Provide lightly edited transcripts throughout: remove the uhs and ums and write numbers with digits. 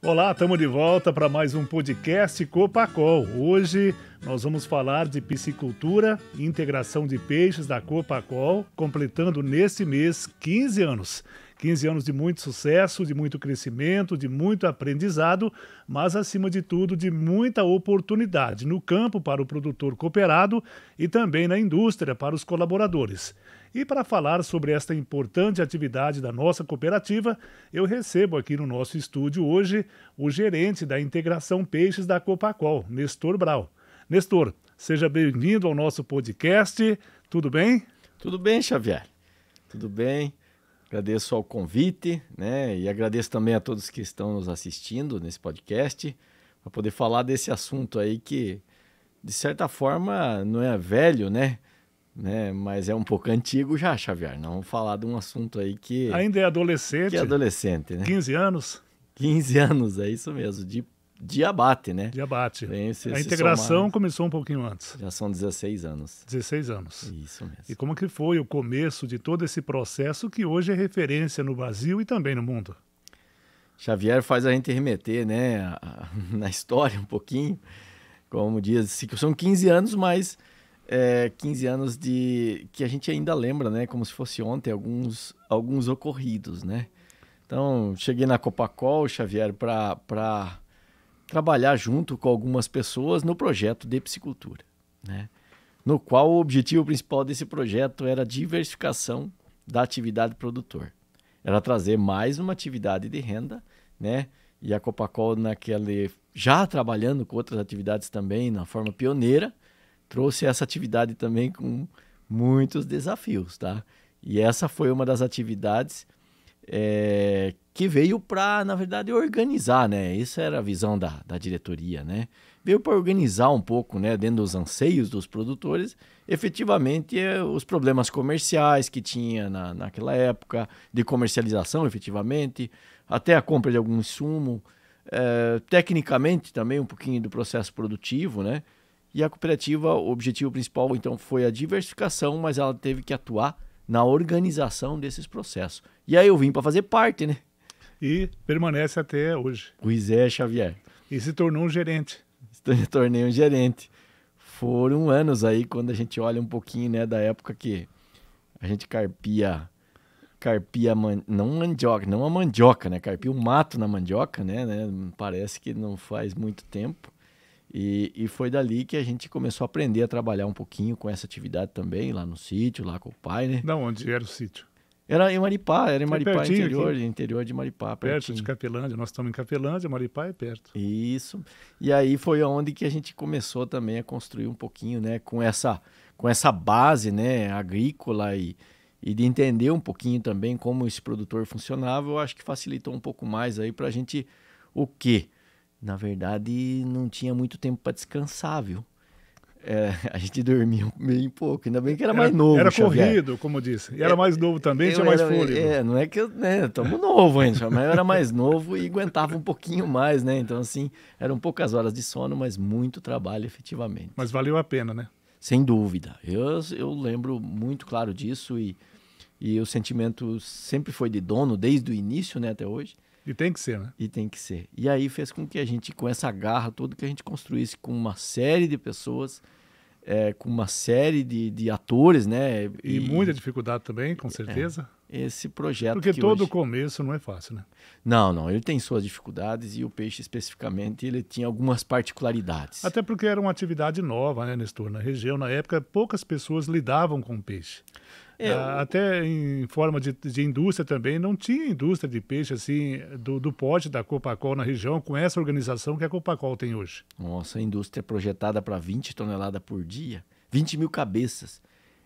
Olá, estamos de volta para mais um podcast Copacol. Hoje nós vamos falar de piscicultura e integração de peixes da Copacol, completando nesse mês 15 anos. 15 anos de muito sucesso, de muito crescimento, de muito aprendizado, mas acima de tudo de muita oportunidade no campo para o produtor cooperado e também na indústria para os colaboradores. E para falar sobre esta importante atividade da nossa cooperativa, eu recebo aqui no nosso estúdio hoje o gerente da integração peixes da Copacol, Nestor Brau. Nestor, seja bem-vindo ao nosso podcast. Tudo bem? Tudo bem, Xavier. Tudo bem. Agradeço ao convite, né? E agradeço também a todos que estão nos assistindo nesse podcast para poder falar desse assunto aí que, de certa forma, não é velho, né? Mas é um pouco antigo já, Xavier. Não vamos falar de um assunto aí que... Ainda é adolescente. Que é adolescente, né? 15 anos. 15 anos, é isso mesmo, de abate, né? De abate. Se a integração somar, começou um pouquinho antes. já são 16 anos. 16 anos. Isso mesmo. E como que foi o começo de todo esse processo que hoje é referência no Brasil e também no mundo? Xavier faz a gente remeter, né, na história um pouquinho. Como diz, são 15 anos, mas... 15 anos que a gente ainda lembra, né? Como se fosse ontem, alguns ocorridos, né? Então, cheguei na Copacol, Xavier, para trabalhar junto com algumas pessoas no projeto de piscicultura, né? No qual o objetivo principal desse projeto era a diversificação da atividade produtor. Era trazer mais uma atividade de renda, né? E a Copacol, já trabalhando com outras atividades também, na forma pioneira, trouxe essa atividade também com muitos desafios, tá? E essa foi uma das atividades que veio para, na verdade, organizar, né? Isso era a visão da diretoria, né? Veio para organizar um pouco, né, dentro dos anseios dos produtores, efetivamente, os problemas comerciais que tinha naquela época, de comercialização, efetivamente, até a compra de algum insumo, tecnicamente também um pouquinho do processo produtivo, né? E a cooperativa, o objetivo principal, então, foi a diversificação, mas ela teve que atuar na organização desses processos. E aí eu vim para fazer parte, né? E permanece até hoje. Pois é, Xavier. E se tornou um gerente. Me tornei um gerente. Foram anos aí, quando a gente olha um pouquinho, né, da época que a gente carpia não a mandioca, né? Carpia o mato na mandioca, né? Parece que não faz muito tempo. E foi dali que a gente começou a aprender a trabalhar um pouquinho com essa atividade também, lá no sítio, lá com o pai, né? Da onde era o sítio? Era em Maripá, interior de Maripá. Perto de Capelândia, nós estamos em Capelândia, Maripá é perto. Isso, e aí foi onde que a gente começou também a construir um pouquinho, né? Com essa base, né, agrícola e de entender um pouquinho também como esse produtor funcionava, eu acho que facilitou um pouco mais aí pra gente o quê? Na verdade, não tinha muito tempo para descansar, viu? A gente dormia meio pouco, ainda bem que era mais novo, Era Xavier. corrido, como disse. E era mais novo também, tinha mais fôlego. Não é que estamos novo ainda, mas eu era mais novo e aguentava um pouquinho mais, né? Então, assim, eram poucas horas de sono, mas muito trabalho, efetivamente. Mas valeu a pena, né? Sem dúvida. Eu lembro muito claro disso e o sentimento sempre foi de dono, desde o início, né, até hoje. E tem que ser, né? E tem que ser. E aí fez com que a gente, com essa garra toda, que a gente construísse com uma série de pessoas, com uma série de atores, né? E muita dificuldade também, com certeza. Esse projeto. Porque todo começo não é fácil, né? Não, ele tem suas dificuldades e o peixe especificamente, ele tinha algumas particularidades. Até porque era uma atividade nova, né, Nestor? Na região, na época, poucas pessoas lidavam com peixe. Até em forma de indústria também, não tinha indústria de peixe assim, do porte da Copacol na região, com essa organização que a Copacol tem hoje. Nossa, a indústria projetada para 20 toneladas por dia, 20 mil cabeças.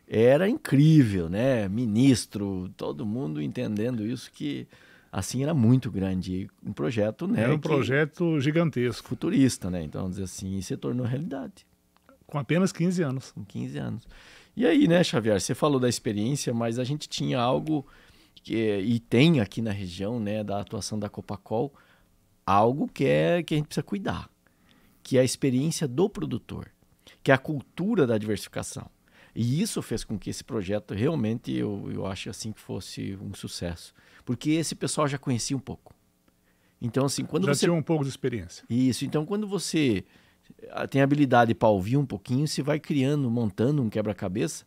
Era incrível, né? Ministro, todo mundo entendendo isso, que assim era muito grande. Um projeto, né? Era um projeto gigantesco. Futurista, né? Então, dizer assim, e se tornou realidade. Com apenas 15 anos. Com 15 anos. E aí, né, Xavier, você falou da experiência, mas a gente tinha algo, e tem aqui na região, né, da atuação da Copacol, algo que a gente precisa cuidar, que é a experiência do produtor, que é a cultura da diversificação. E isso fez com que esse projeto realmente, eu acho assim, que fosse um sucesso. Porque esse pessoal já conhecia um pouco. Então, assim, quando Já você... tinha um pouco de experiência. Isso, então quando você tem habilidade para ouvir um pouquinho, você vai criando, montando um quebra-cabeça,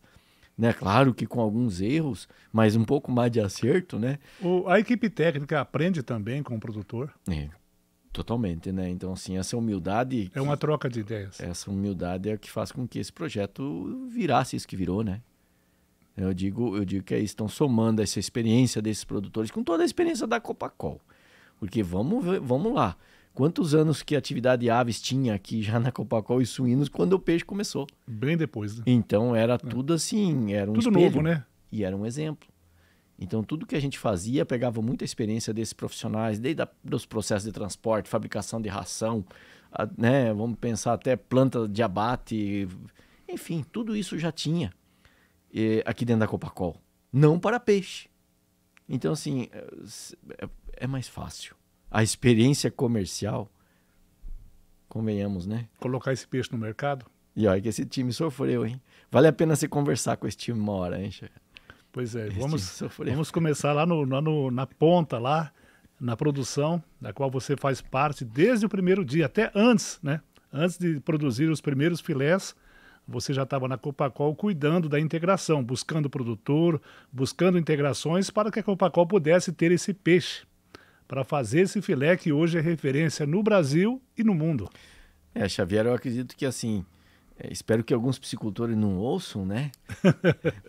né? Claro que com alguns erros, mas um pouco mais de acerto, né? A equipe técnica aprende também com o produtor. É, totalmente, né? Então, assim, essa humildade... É uma troca de ideias. Essa humildade é o que faz com que esse projeto virasse isso que virou, né? Eu digo que aí estão somando essa experiência desses produtores com toda a experiência da Copacol. Porque vamos lá. Quantos anos que a atividade aves tinha aqui já na Copacol e suínos quando o peixe começou? Bem depois, né? Então era tudo assim, era um Tudo espelho, novo, né? E era um exemplo. Então tudo que a gente fazia pegava muita experiência desses profissionais, desde dos processos de transporte, fabricação de ração, né? Vamos pensar até planta de abate, enfim, tudo isso já tinha aqui dentro da Copacol. Não para peixe. Então assim, é mais fácil. A experiência comercial, convenhamos, né? Colocar esse peixe no mercado. E olha que esse time sofreu, hein? Vale a pena você conversar com esse time uma hora, hein, Chega? Pois é, vamos começar lá na ponta, lá na produção, da qual você faz parte desde o primeiro dia, até antes, né? Antes de produzir os primeiros filés, você já estava na Copacol cuidando da integração, buscando produtor, buscando integrações para que a Copacol pudesse ter esse peixe, para fazer esse filé que hoje é referência no Brasil e no mundo. Xavier, eu acredito que assim, espero que alguns piscicultores não ouçam, né?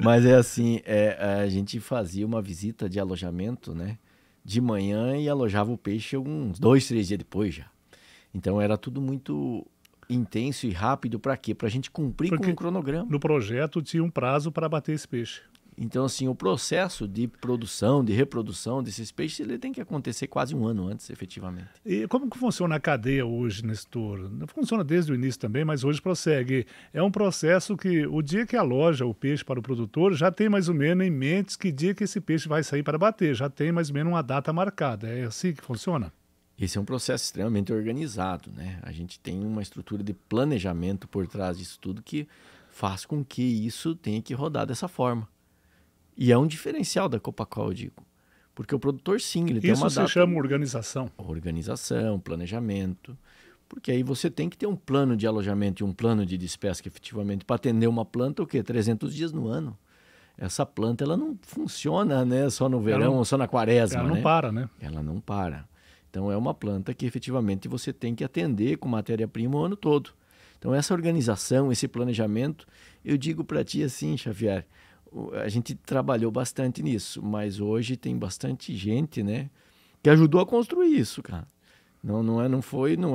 Mas é assim, a gente fazia uma visita de alojamento, né? De manhã e alojava o peixe uns 2, 3 dias depois já. Então era tudo muito intenso e rápido. Para quê? Para a gente cumprir com o cronograma. No projeto tinha um prazo para abater esse peixe. Então, assim, o processo de produção, de reprodução desses peixes, ele tem que acontecer quase um ano antes, efetivamente. E como que funciona a cadeia hoje, Nestor? Funciona desde o início também, mas hoje prossegue. É um processo que o dia que aloja o peixe para o produtor, já tem mais ou menos em mente que dia que esse peixe vai sair para bater, já tem mais ou menos uma data marcada. É assim que funciona? Esse é um processo extremamente organizado, né? A gente tem uma estrutura de planejamento por trás disso tudo que faz com que isso tenha que rodar dessa forma. E é um diferencial da Copacol, eu digo. Porque o produtor, sim, ele tem uma data... Isso se chama organização. Organização, planejamento. Porque aí você tem que ter um plano de alojamento e um plano de despesca, efetivamente, para atender uma planta, o quê? 300 dias no ano. Essa planta, ela não funciona, né, só no verão ou só na quaresma, ela não para, né? Ela não para. Então, é uma planta que, efetivamente, você tem que atender com matéria-prima o ano todo. Então, essa organização, esse planejamento, eu digo para ti assim, Xavier... A gente trabalhou bastante nisso, mas hoje tem bastante gente, né, que ajudou a construir isso, cara. Não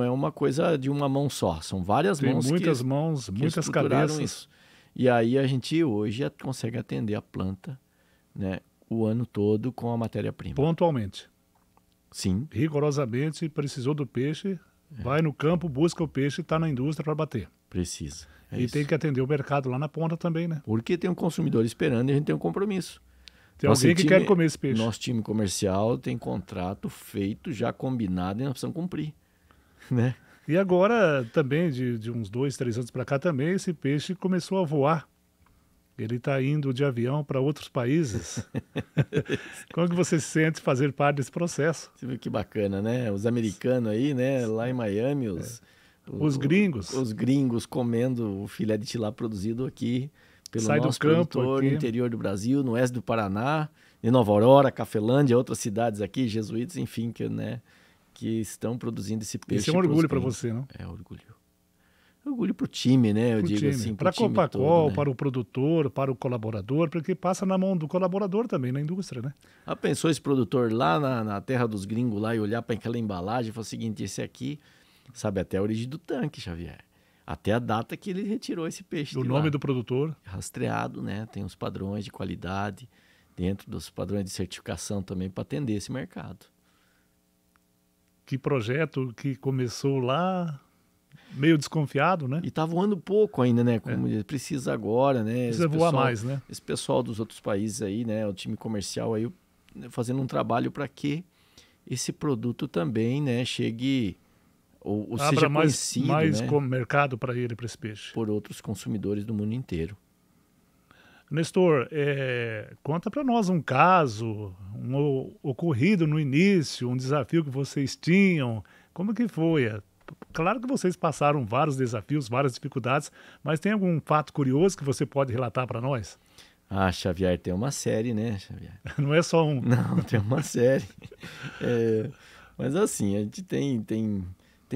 é uma coisa de uma mão só, são várias tem mãos muitas mãos, muitas cabeças. Isso. E aí a gente hoje consegue atender a planta, né, o ano todo com a matéria-prima. Pontualmente. Sim. Rigorosamente, precisou do peixe, vai no campo, busca o peixe e está na indústria para bater. Precisa. E tem que atender o mercado lá na ponta também, né? Porque tem um consumidor esperando e a gente tem um compromisso. Tem alguém que quer comer esse peixe. Nosso time comercial tem contrato feito, já combinado e nós precisamos cumprir, né? E agora também, de uns 2, 3 anos para cá também, esse peixe começou a voar. Ele está indo de avião para outros países. Como que você se sente fazer parte desse processo? Você viu que bacana, né? Os americanos aí, né? Lá em Miami, os gringos. Os gringos comendo o filé de tilápia produzido aqui pelo Sai nosso do campo produtor aqui. no interior do Brasil, no oeste do Paraná, em Nova Aurora, Cafelândia, outras cidades aqui, jesuítas, enfim, que estão produzindo esse peixe. Isso é um orgulho para você, não? É orgulho. Orgulho para o time, né? Eu digo assim, para a Copacol, todo, né? para o produtor, para o colaborador, porque passa na mão do colaborador também, na indústria, né? Pensou esse produtor lá na terra dos gringos lá e olhar para aquela embalagem e falar o seguinte, esse aqui... Sabe até a origem do tanque, Xavier. Até a data que ele retirou esse peixe. O nome do produtor. Rastreado, né? Tem os padrões de qualidade, dentro dos padrões de certificação também para atender esse mercado. Que projeto que começou lá, meio desconfiado, né? E tá voando pouco ainda, né? Como precisa agora, né? Precisa voar mais, né? Esse pessoal dos outros países aí, né? O time comercial aí, fazendo um trabalho para que esse produto também, né? Chegue... ou abra seja mais conhecido, mais né, como mercado para ele, para esse peixe. por outros consumidores do mundo inteiro. Nestor, conta para nós um caso, ocorrido no início, um desafio que vocês tinham. Como que foi? Claro que vocês passaram vários desafios, várias dificuldades, mas tem algum fato curioso que você pode relatar para nós? Ah, Xavier, tem uma série, né, Xavier? Não é só um. Não, tem uma série. Mas assim, a gente tem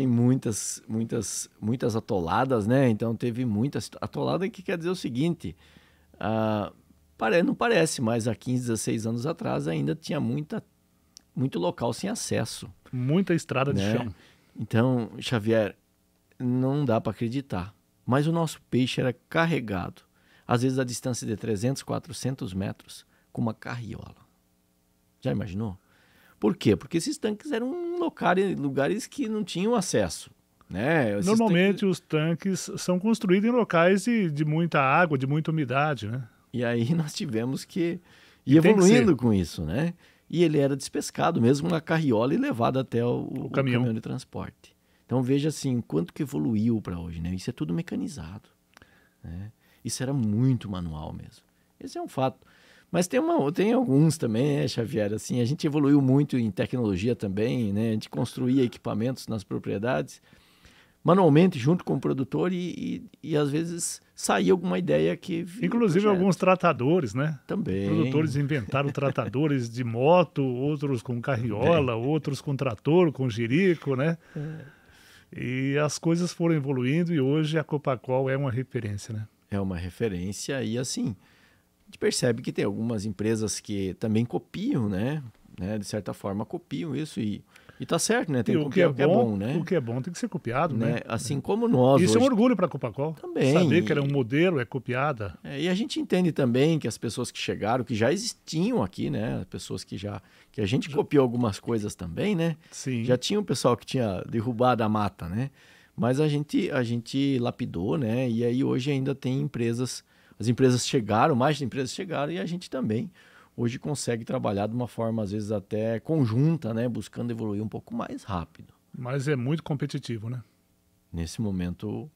muitas atoladas, né? Então teve muitas atoladas, que quer dizer o seguinte, não parece, mas há 15, 16 anos atrás ainda tinha muito local sem acesso. Muita estrada de chão. Então, Xavier, não dá para acreditar, mas o nosso peixe era carregado, às vezes a distância de 300, 400 metros, com uma carriola. Já imaginou? Por quê? Porque esses tanques eram lugares que não tinham acesso. Né? Normalmente os tanques são construídos em locais de muita água, de muita umidade, né? E aí nós tivemos que ir evoluindo com isso, né? E ele era despescado mesmo na carriola e levado até o caminhão de transporte. Então veja assim, quanto que evoluiu para hoje, né? Isso é tudo mecanizado, né? Isso era muito manual mesmo. Esse é um fato. Mas tem alguns também, né, Xavier? Assim, a gente evoluiu muito em tecnologia também, né? A gente construía equipamentos nas propriedades manualmente junto com o produtor e às vezes saía alguma ideia que... Inclusive alguns tratadores, né? Também. Produtores inventaram tratadores de moto, outros com carriola, outros com trator, com jirico, né? E as coisas foram evoluindo e hoje a Copacol é uma referência, né? É uma referência e assim, a gente percebe que tem algumas empresas que também copiam, né? De certa forma copiam isso e tá certo, né? Tem que copiar o que é bom, né? O que é bom tem que ser copiado, né? Assim como nós isso hoje... é um orgulho para a Copacol. Também. Saber que ela é um modelo, é copiada. E a gente entende também que as pessoas que chegaram, que já existiam aqui, né? As pessoas que a gente copiou algumas coisas também, né? Sim. Já tinha o pessoal que tinha derrubado a mata, né? Mas a gente lapidou, né? E aí hoje ainda tem empresas, as empresas chegaram, mais empresas chegaram e a gente também hoje consegue trabalhar de uma forma, às vezes, até conjunta, né? Buscando evoluir um pouco mais rápido. Mas é muito competitivo, né? Nesse momento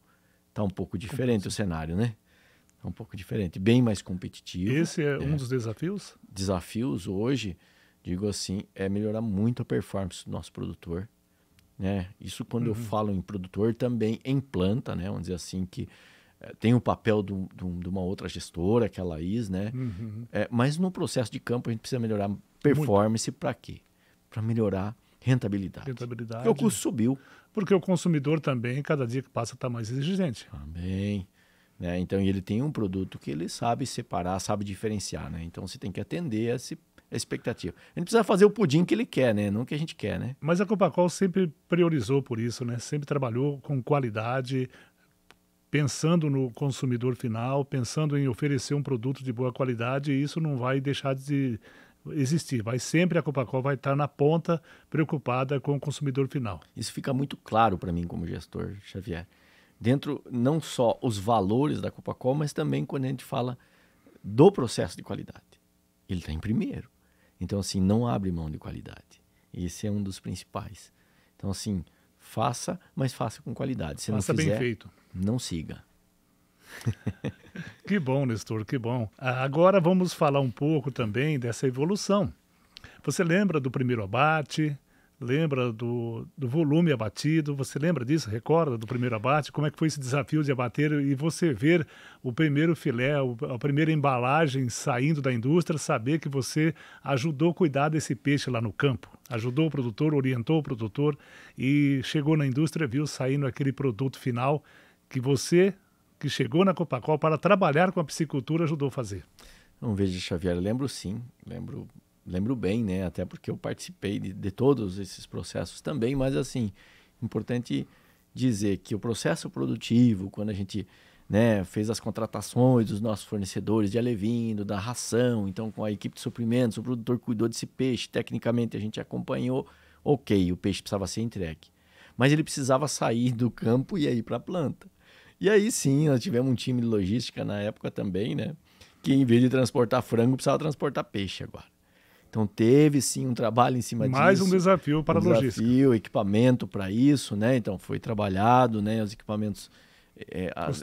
está um pouco diferente o cenário, né? Está um pouco diferente, bem mais competitivo. Esse é um dos desafios? Desafios hoje, digo assim, é melhorar muito a performance do nosso produtor, né? Isso quando eu falo em produtor, também em planta, né? Vamos dizer assim, que tem o papel de uma outra gestora, que é a Laís, né? Mas no processo de campo a gente precisa melhorar performance para quê? Para melhorar rentabilidade. Porque o custo subiu. Porque o consumidor também, cada dia que passa, está mais exigente. Também. Né? Então ele tem um produto que ele sabe separar, sabe diferenciar, né? Então você tem que atender essa expectativa. A gente precisa fazer o pudim que ele quer, né? Não o que a gente quer, né? Mas a Copacol sempre priorizou por isso, né? Sempre trabalhou com qualidade, pensando no consumidor final, pensando em oferecer um produto de boa qualidade, e isso não vai deixar de existir. A Copacol vai estar na ponta, preocupada com o consumidor final. Isso fica muito claro para mim como gestor, Xavier. Dentro, não só os valores da Copacol, mas também quando a gente fala do processo de qualidade. Ele está em primeiro. Então, assim, não abre mão de qualidade. Esse é um dos principais. Então, assim, faça, mas faça com qualidade. Se faça não fizer, bem feito. Não siga. Que bom, Nestor, que bom. Agora vamos falar um pouco também dessa evolução. Você lembra do primeiro abate? Lembra do volume abatido? Você lembra disso? Recorda do primeiro abate? Como é que foi esse desafio de abater e você ver o primeiro filé, a primeira embalagem saindo da indústria, saber que você ajudou a cuidar desse peixe lá no campo? Ajudou o produtor, orientou o produtor e chegou na indústria, viu saindo aquele produto final que você, que chegou na Copacol para trabalhar com a piscicultura, ajudou a fazer. Não vejo, Xavier, lembro sim, lembro bem, né? Até porque eu participei de todos esses processos também, mas assim, importante dizer que o processo produtivo, quando a gente, né, fez as contratações dos nossos fornecedores de alevindo, da ração, então com a equipe de suprimentos, o produtor cuidou desse peixe, tecnicamente a gente acompanhou, ok, o peixe precisava ser entregue, mas ele precisava sair do campo e ir para a planta. E aí sim, nós tivemos um time de logística na época também, né? Que em vez de transportar frango, precisava transportar peixe agora. Então teve sim um trabalho em cima disso. Mais um desafio para a logística. Desafio, equipamento para isso, né? Então foi trabalhado, né? Os equipamentos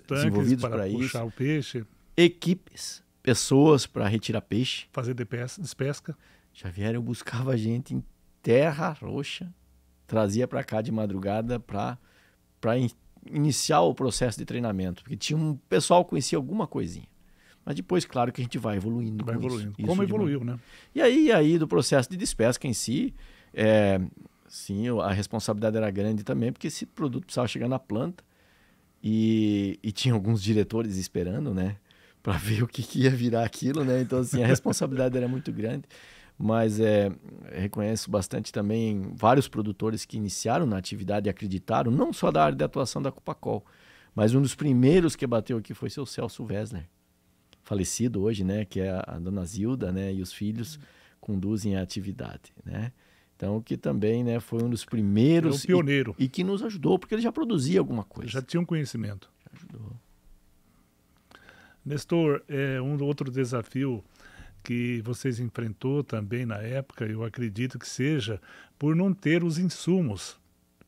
desenvolvidos para isso. Puxar o peixe. Equipes pessoas para retirar peixe. Fazer despesca. Xavier, eu buscava gente em Terra Roxa, trazia para cá de madrugada para iniciar o processo de treinamento, porque tinha um pessoal que conhecia alguma coisinha. Mas depois, claro, que a gente vai evoluindo. Vai evoluindo. Isso Como evoluiu, né? E aí, do processo de despesca em si, sim, a responsabilidade era grande também, porque esse produto precisava chegar na planta e tinha alguns diretores esperando, né? Para ver o que ia virar aquilo, né? Então, assim, a responsabilidade era muito grande. Mas reconheço bastante também vários produtores que iniciaram na atividade e acreditaram, não só da área de atuação da Copacol, mas um dos primeiros que bateu aqui foi seu Celso Wessler, falecido hoje, né? Que é a dona Zilda, né? E os filhos conduzem a atividade, né? Então, que também, né, foi um dos primeiros... É o pioneiro. E que nos ajudou, porque ele já produzia alguma coisa. Já tinha um conhecimento. Já ajudou. Nestor, um outro desafio que vocês enfrentou também na época, eu acredito que seja por não ter os insumos,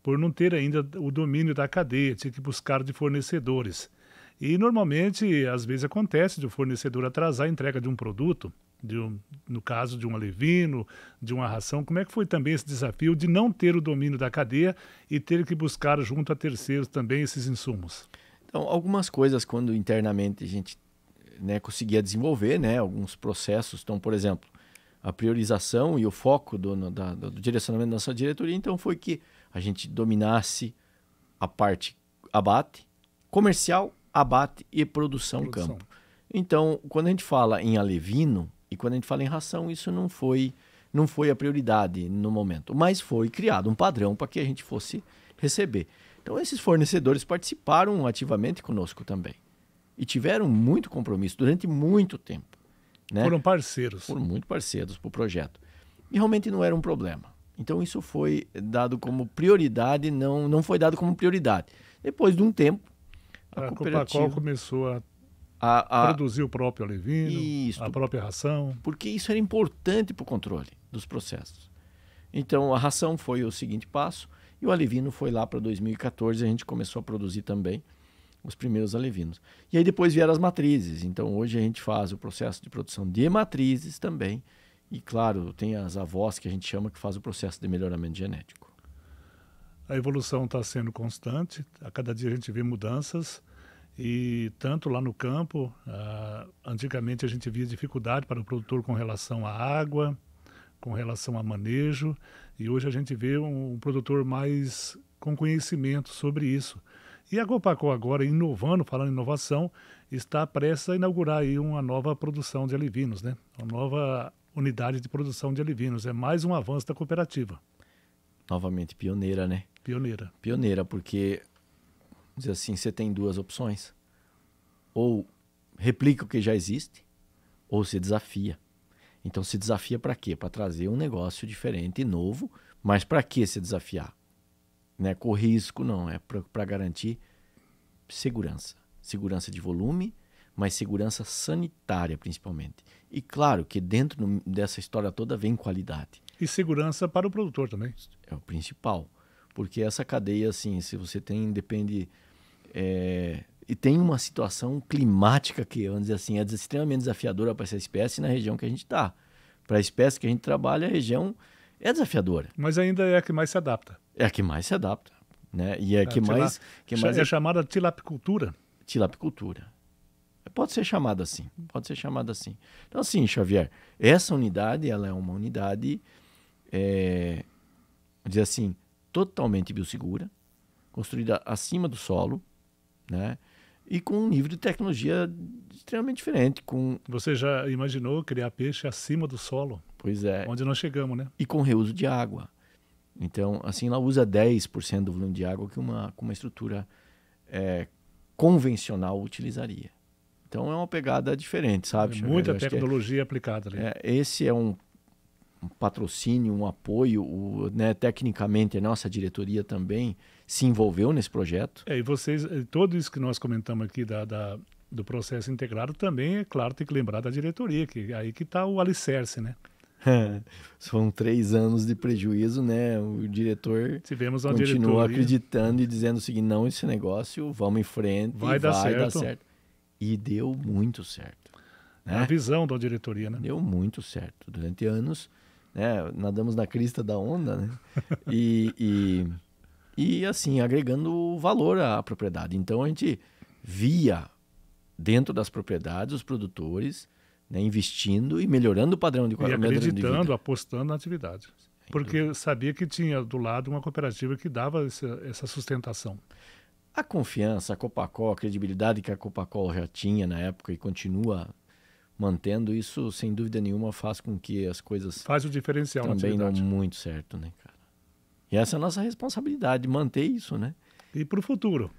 por não ter ainda o domínio da cadeia, tinha que buscar de fornecedores. E normalmente, às vezes acontece de o fornecedor atrasar a entrega de um produto, no caso de um alevino, de uma ração. Como é que foi também esse desafio de não ter o domínio da cadeia e ter que buscar junto a terceiros também esses insumos? Então, algumas coisas quando internamente a gente, né, conseguia desenvolver, né, alguns processos. Então, por exemplo, a priorização e o foco do direcionamento da nossa diretoria, então foi que a gente dominasse a parte abate, comercial, abate e produção campo. Então, quando a gente fala em alevino e quando a gente fala em ração, isso não foi a prioridade no momento, mas foi criado um padrão para que a gente fosse receber. Então, esses fornecedores participaram ativamente conosco também. E tiveram muito compromisso durante muito tempo. Né? Foram parceiros. Foram muito parceiros para o projeto. E realmente não era um problema. Então isso foi dado como prioridade, não foi dado como prioridade. Depois de um tempo, a Copacol começou a produzir o próprio alevino, a própria ração. Porque isso era importante para o controle dos processos. Então a ração foi o seguinte passo e o alevino foi lá para 2014, a gente começou a produzir também os primeiros alevinos. E aí depois vieram as matrizes. Então hoje a gente faz o processo de produção de matrizes também. E claro, tem as avós que a gente chama que faz o processo de melhoramento genético. A evolução está sendo constante. A cada dia a gente vê mudanças. E tanto lá no campo, antigamente a gente via dificuldade para o produtor com relação à água, com relação a manejo. E hoje a gente vê um produtor mais com conhecimento sobre isso. E a Copacol agora, inovando, falando em inovação, está prestes a inaugurar aí uma nova produção de alevinos, né? Uma nova unidade de produção de alevinos. É mais um avanço da cooperativa. Novamente, pioneira, né? Pioneira. Pioneira, porque, vamos dizer assim, você tem duas opções. Ou replica o que já existe, ou se desafia. Então, se desafia para quê? Para trazer um negócio diferente e novo, mas para que se desafiar? Não é com risco, não. É para garantir segurança. Segurança de volume, mas segurança sanitária, principalmente. E claro que dentro dessa história toda vem qualidade. E segurança para o produtor também. É o principal. Porque essa cadeia, assim, se você depende... e tem uma situação climática que, vamos dizer assim, é extremamente desafiadora para essa espécie na região que a gente está. Para a espécie que a gente trabalha, a região é desafiadora. Mas ainda é a que mais se adapta. É a que mais se adapta, né? E é a que mais é chamada tilapicultura. Tilapicultura. Pode ser chamada assim, pode ser chamada assim. Então, assim, Xavier, essa unidade, ela é uma unidade, vamos dizer assim, totalmente biosegura, construída acima do solo, né? E com um nível de tecnologia extremamente diferente. Você já imaginou criar peixe acima do solo? Pois é. Onde nós chegamos, né? E com reuso de água. Então, assim, ela usa 10% do volume de água que uma estrutura convencional utilizaria. Então, é uma pegada diferente, sabe? Muita tecnologia aplicada ali. Esse é um patrocínio, um apoio, né? Tecnicamente, a nossa diretoria também se envolveu nesse projeto. E vocês, tudo isso que nós comentamos aqui do processo integrado também, é claro, tem que lembrar da diretoria, que aí que está o alicerce, né? São 3 anos de prejuízo, né? O diretor continua diretoria acreditando e dizendo o seguinte, não, esse negócio, vamos em frente, vai dar certo. E deu muito certo. né? A visão da diretoria, né? Deu muito certo. Durante anos, né, nadamos na crista da onda, né? E assim, agregando valor à propriedade. Então, a gente via dentro das propriedades os produtores, né, investindo e melhorando o padrão de E melhorando de acreditando, vida. apostando na atividade. Porque sabia que tinha do lado uma cooperativa que dava essa sustentação. A confiança, a Copacol, a credibilidade que a Copacol já tinha na época e continua mantendo, isso sem dúvida nenhuma faz com que as coisas Faz o diferencial na também dão atividade. muito certo, né, cara? E essa é a nossa responsabilidade, manter isso, né? E para o futuro,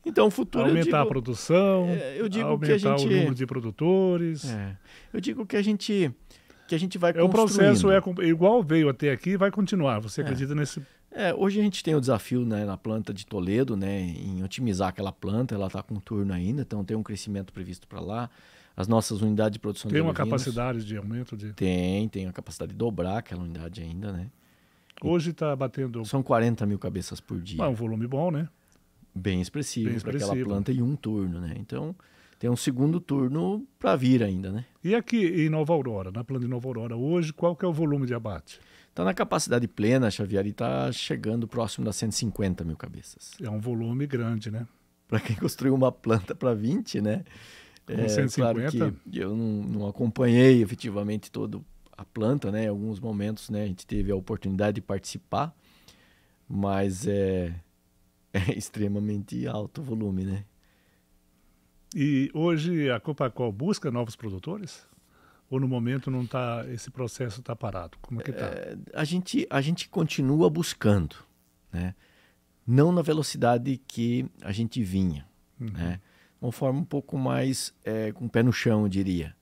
Então, o futuro aumentar a produção, eu digo aumentar que a gente, o número de produtores. eu digo que a gente vai O processo construindo. igual veio até aqui e vai continuar. Você acredita nesse... Hoje a gente tem o desafio, né, na planta de Toledo, né, em otimizar aquela planta. Ela está com turno ainda, então tem um crescimento previsto para lá. As nossas unidades de produção Tem de uma ovinos, capacidade de aumento de... tem a capacidade de dobrar aquela unidade ainda, né? Hoje está batendo São 40 mil cabeças por dia. um volume bom, né? Bem expressivo Bem para aquela expressivo. planta em um turno, né? Então, tem um segundo turno para vir ainda, né? E aqui em Nova Aurora, na planta de Nova Aurora, hoje, qual que é o volume de abate? Está na capacidade plena, Xavier, e está chegando próximo das 150 mil cabeças. É um volume grande, né? Para quem construiu uma planta para 20, né? Com 150? Claro que eu não acompanhei efetivamente toda a planta, né? Em alguns momentos, né, a gente teve a oportunidade de participar, mas é extremamente alto o volume, né? E hoje a Copacol busca novos produtores? Ou no momento não tá, esse processo está parado? Como é que está? A gente continua buscando, né? Não na velocidade que a gente vinha, né? Uma forma um pouco mais com o pé no chão, eu diria.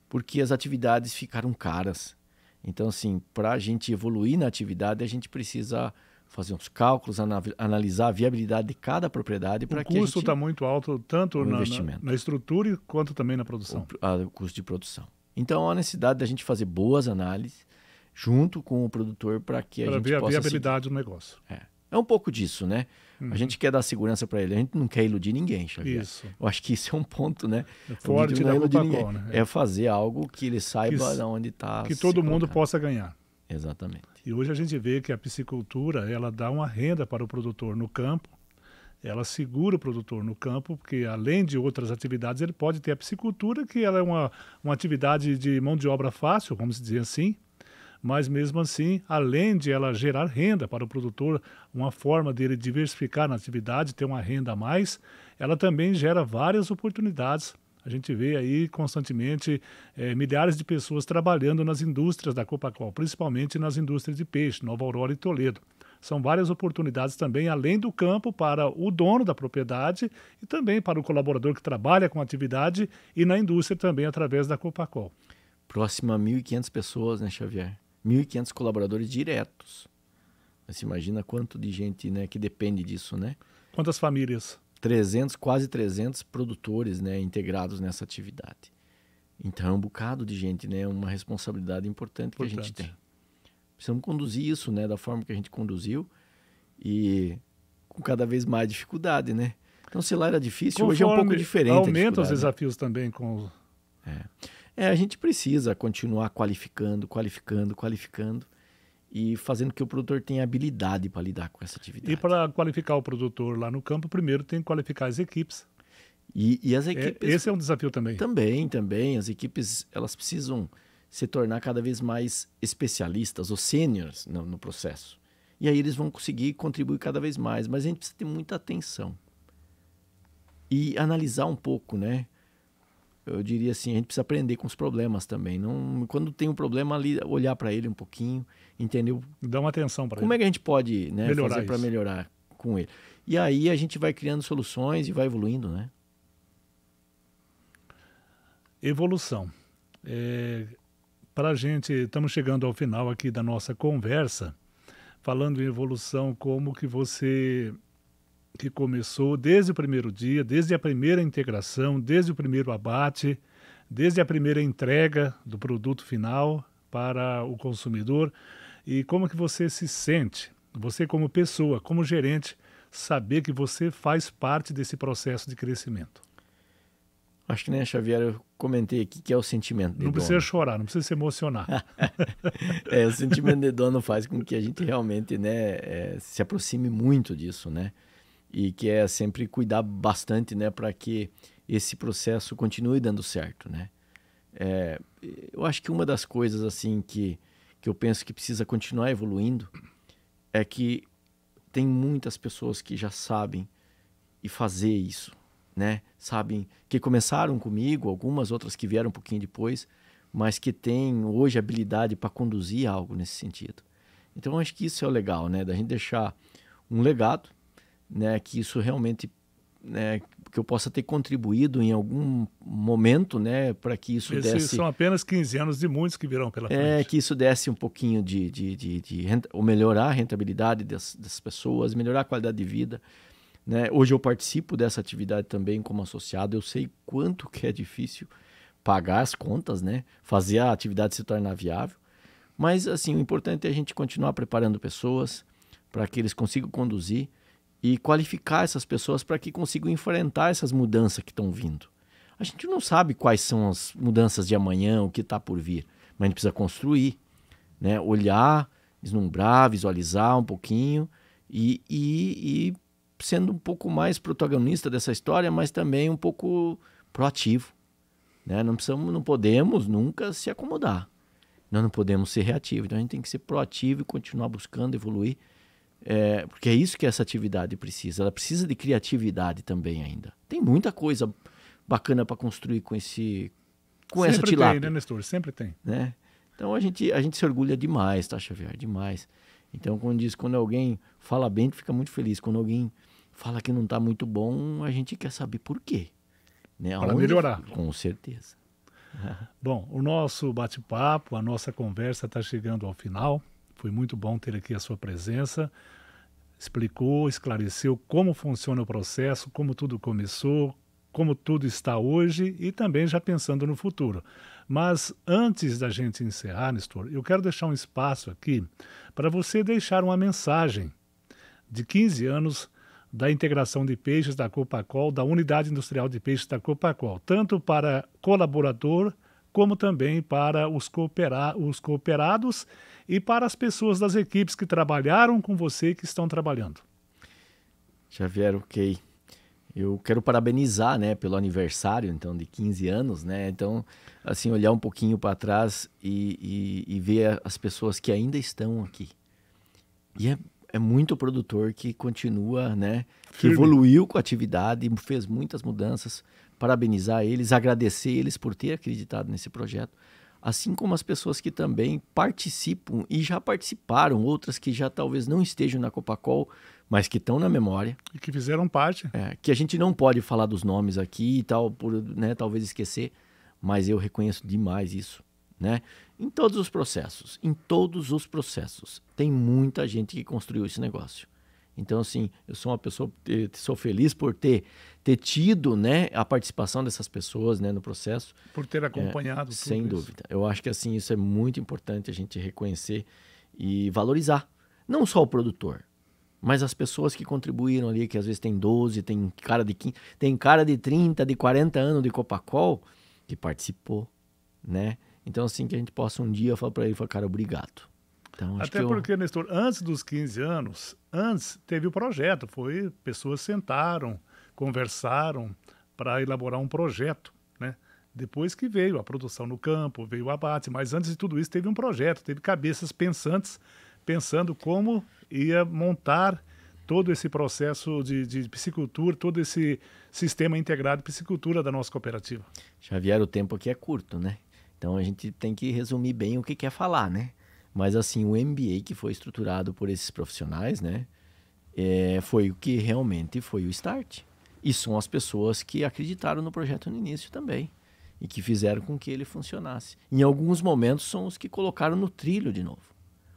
Porque as atividades ficaram caras. Então, assim, para a gente evoluir na atividade, a gente precisa fazer uns cálculos, analisar a viabilidade de cada propriedade para que a gente... O custo está muito alto, tanto investimento. na estrutura quanto também na produção. O custo de produção. Então, há necessidade da gente fazer boas análises junto com o produtor para que a gente ver possa... a viabilidade do negócio. É um pouco disso, né? A gente quer dar segurança para ele. A gente não quer iludir ninguém, Xavier. Isso. Eu acho que isso é um ponto, né? Forte da Copacol, né? É fazer algo que ele saiba de onde está. Que todo mundo possa ganhar. Exatamente. E hoje a gente vê que a piscicultura, ela dá uma renda para o produtor no campo, ela segura o produtor no campo, porque além de outras atividades, ele pode ter a piscicultura, que ela é uma atividade de mão de obra fácil, vamos dizer assim, mas mesmo assim, além de ela gerar renda para o produtor, uma forma dele diversificar na atividade, ter uma renda a mais, ela também gera várias oportunidades. A gente vê aí constantemente milhares de pessoas trabalhando nas indústrias da Copacol, principalmente nas indústrias de peixe, Nova Aurora e Toledo. São várias oportunidades também, além do campo, para o dono da propriedade e também para o colaborador que trabalha com a atividade e na indústria também através da Copacol. Próximo a 1.500 pessoas, né, Xavier? 1.500 colaboradores diretos. Você imagina quanto de gente, né, que depende disso, né? Quantas famílias? 300, quase 300 produtores, né, integrados nessa atividade. Então é um bocado de gente, né? Uma responsabilidade importante que a gente tem. Precisamos conduzir isso, né, da forma que a gente conduziu e com cada vez mais dificuldade, né? Então, se lá era difícil, hoje é um pouco diferente. Aumenta os desafios também com... a gente precisa continuar qualificando e fazendo que o produtor tenha habilidade para lidar com essa atividade. E para qualificar o produtor lá no campo, primeiro tem que qualificar as equipes. E as equipes... Esse é um desafio também. Também. As equipes, elas precisam se tornar cada vez mais especialistas ou sêniores no processo. E aí eles vão conseguir contribuir cada vez mais. Mas a gente precisa ter muita atenção. E analisar um pouco, né? Eu diria assim, a gente precisa aprender com os problemas também. Não, quando tem um problema ali, olhar para ele um pouquinho, entender Dá uma atenção para ele. Como é que a gente pode, né, fazer para melhorar com ele. E aí a gente vai criando soluções e vai evoluindo, né? Evolução. Para a gente, estamos chegando ao final aqui da nossa conversa, falando em evolução, como que você... que começou desde o primeiro dia, desde a primeira integração, desde o primeiro abate, desde a primeira entrega do produto final para o consumidor. E como que você se sente, você como pessoa, como gerente, saber que você faz parte desse processo de crescimento? Acho que, né, Xavier, eu comentei aqui que é o sentimento de dono. Não precisa chorar, não precisa se emocionar. O sentimento de dono faz com que a gente realmente, né, se aproxime muito disso, né? E que é sempre cuidar bastante, né, para que esse processo continue dando certo, né? Eu acho que uma das coisas, assim, que eu penso que precisa continuar evoluindo é que tem muitas pessoas que já sabem e fazer isso, né? Sabem que começaram comigo, algumas outras que vieram um pouquinho depois, mas que têm hoje habilidade para conduzir algo nesse sentido. Então, eu acho que isso é o legal, né? Da gente deixar um legado, né? Que isso realmente, né? Que eu possa ter contribuído em algum momento, né? Para que isso desse... São apenas 15 anos de muitos que virão pela frente. que isso desse um pouquinho ou melhorar a rentabilidade das pessoas, melhorar a qualidade de vida, né? Hoje eu participo dessa atividade também como associado, eu sei quanto que é difícil pagar as contas, né? Fazer a atividade se tornar viável, mas assim, o importante é a gente continuar preparando pessoas para que eles consigam conduzir e qualificar essas pessoas para que consigam enfrentar essas mudanças que estão vindo. A gente não sabe quais são as mudanças de amanhã, o que está por vir, mas a gente precisa construir, né? Olhar, vislumbrar, visualizar um pouquinho e sendo um pouco mais protagonista dessa história, mas também um pouco proativo, né? Não podemos nunca se acomodar. Nós não podemos ser reativos. Então a gente tem que ser proativo e continuar buscando evoluir, porque é isso que essa atividade precisa. Ela precisa de criatividade também ainda. Tem muita coisa bacana para construir com essa tilápia. Sempre tem, né, Nestor? Sempre tem. Né? Então a gente se orgulha demais, tá, Xavier? Demais. Então, quando alguém fala bem, a gente fica muito feliz. Quando alguém fala que não está muito bom, a gente quer saber por quê. Né? Para melhorar. Com certeza. Bom, o nosso bate-papo, a nossa conversa está chegando ao final. Foi muito bom ter aqui a sua presença. Explicou, esclareceu como funciona o processo, como tudo começou, como tudo está hoje e também já pensando no futuro. Mas antes da gente encerrar, Nestor, eu quero deixar um espaço aqui para você deixar uma mensagem de 15 anos da integração de peixes da Copacol, da Unidade Industrial de Peixes da Copacol, tanto para colaborador como também para os cooperados e para as pessoas das equipes que trabalharam com você e que estão trabalhando. Xavier, ok. Eu quero parabenizar, né, pelo aniversário, então, de 15 anos, né? Então, assim, olhar um pouquinho para trás e ver as pessoas que ainda estão aqui. E é muito produtor que continua, né, que evoluiu com a atividade, fez muitas mudanças. Parabenizar eles, agradecer eles por ter acreditado nesse projeto, assim como as pessoas que também participam e já participaram, outras que já talvez não estejam na Copacol, mas que estão na memória. E que fizeram parte. Que a gente não pode falar dos nomes aqui e tal, por, né, talvez esquecer, mas eu reconheço demais isso, né? Em todos os processos, tem muita gente que construiu esse negócio. Então, assim, eu sou uma pessoa, sou feliz por ter tido, né, a participação dessas pessoas, né, no processo. Por ter acompanhado tudo sem dúvida. Eu acho que, assim, isso é muito importante a gente reconhecer e valorizar. Não só o produtor, mas as pessoas que contribuíram ali, que às vezes tem 12, tem cara de 15, tem cara de 30, de 40 anos de Copacol, que participou, né? Então, assim, que a gente possa um dia falar para ele, cara, obrigado. Então, até porque, Nestor, antes dos 15 anos, teve o projeto, pessoas sentaram, conversaram para elaborar um projeto, né? Depois que veio a produção no campo, veio o abate, mas antes de tudo isso teve um projeto, teve cabeças pensantes, pensando como ia montar todo esse processo de piscicultura, todo esse sistema integrado de piscicultura da nossa cooperativa. Xavier, o tempo aqui é curto, né? Então a gente tem que resumir bem o que quer falar, né? Mas assim, o MBA que foi estruturado por esses profissionais, né? Foi o que realmente foi o start. E são as pessoas que acreditaram no projeto no início também. E que fizeram com que ele funcionasse. Em alguns momentos são os que colocaram no trilho de novo.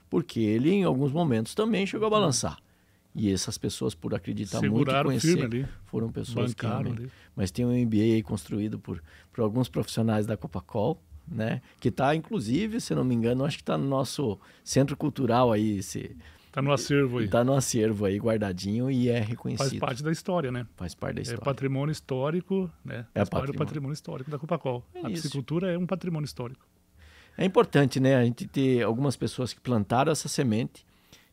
Porque ele, em alguns momentos, também chegou a balançar. E essas pessoas, por acreditar seguraram muito e conhecer, ali, foram pessoas que ali. Mas tem um MBA aí construído por alguns profissionais da Copacol, né? Que está, inclusive, se não me engano, acho que está no nosso centro cultural aí, Tá no acervo aí. Tá no acervo aí, guardadinho e é reconhecido. Faz parte da história, né? Faz parte da história. É patrimônio histórico, né? É Faz parte do patrimônio histórico da Copacol. A isso. piscicultura é um patrimônio histórico. É importante, né? A gente ter algumas pessoas que plantaram essa semente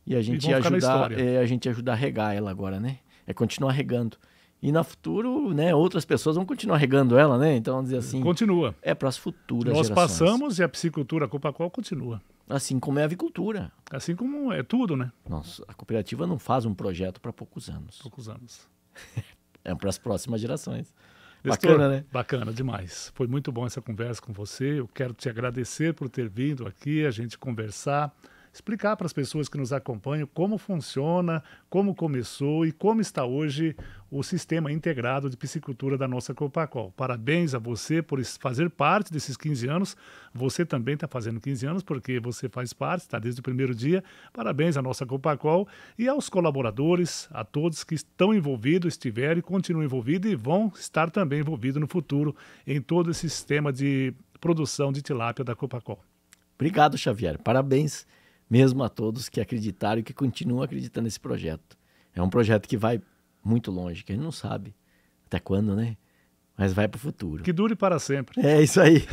e a gente ajudar a regar ela agora, né? É continuar regando. E no futuro, né, outras pessoas vão continuar regando ela, né? Então, vamos dizer assim... Continua. É para as futuras Nós gerações. passamos e a piscicultura Copacol continua. Assim como é a avicultura. Assim como é tudo, né? Nossa, a cooperativa não faz um projeto para poucos anos. Poucos anos. É para as próximas gerações. Nestor, Bacana, né? Bacana demais. Foi muito bom essa conversa com você. Eu quero te agradecer por ter vindo aqui, a gente conversar, explicar para as pessoas que nos acompanham como funciona, como começou e como está hoje o sistema integrado de piscicultura da nossa Copacol. Parabéns a você por fazer parte desses 15 anos. Você também está fazendo 15 anos porque você faz parte, está desde o primeiro dia. Parabéns à nossa Copacol e aos colaboradores, a todos que estão envolvidos, estiveram e continuam envolvidos e vão estar também envolvidos no futuro em todo esse sistema de produção de tilápia da Copacol. Obrigado, Xavier. Parabéns mesmo a todos que acreditaram e que continuam acreditando nesse projeto. É um projeto que vai muito longe, que a gente não sabe até quando, né? Mas vai para o futuro. Que dure para sempre. É isso aí.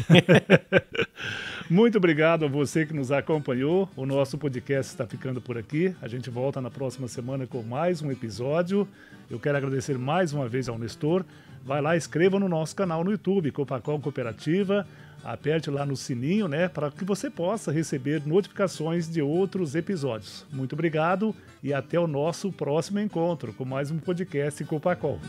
Muito obrigado a você que nos acompanhou. O nosso podcast está ficando por aqui. A gente volta na próxima semana com mais um episódio. Eu quero agradecer mais uma vez ao Nestor. Vai lá, inscreva no nosso canal no YouTube, Copacol Cooperativa. Aperte lá no sininho, né, para que você possa receber notificações de outros episódios. Muito obrigado e até o nosso próximo encontro com mais um podcast Copacol.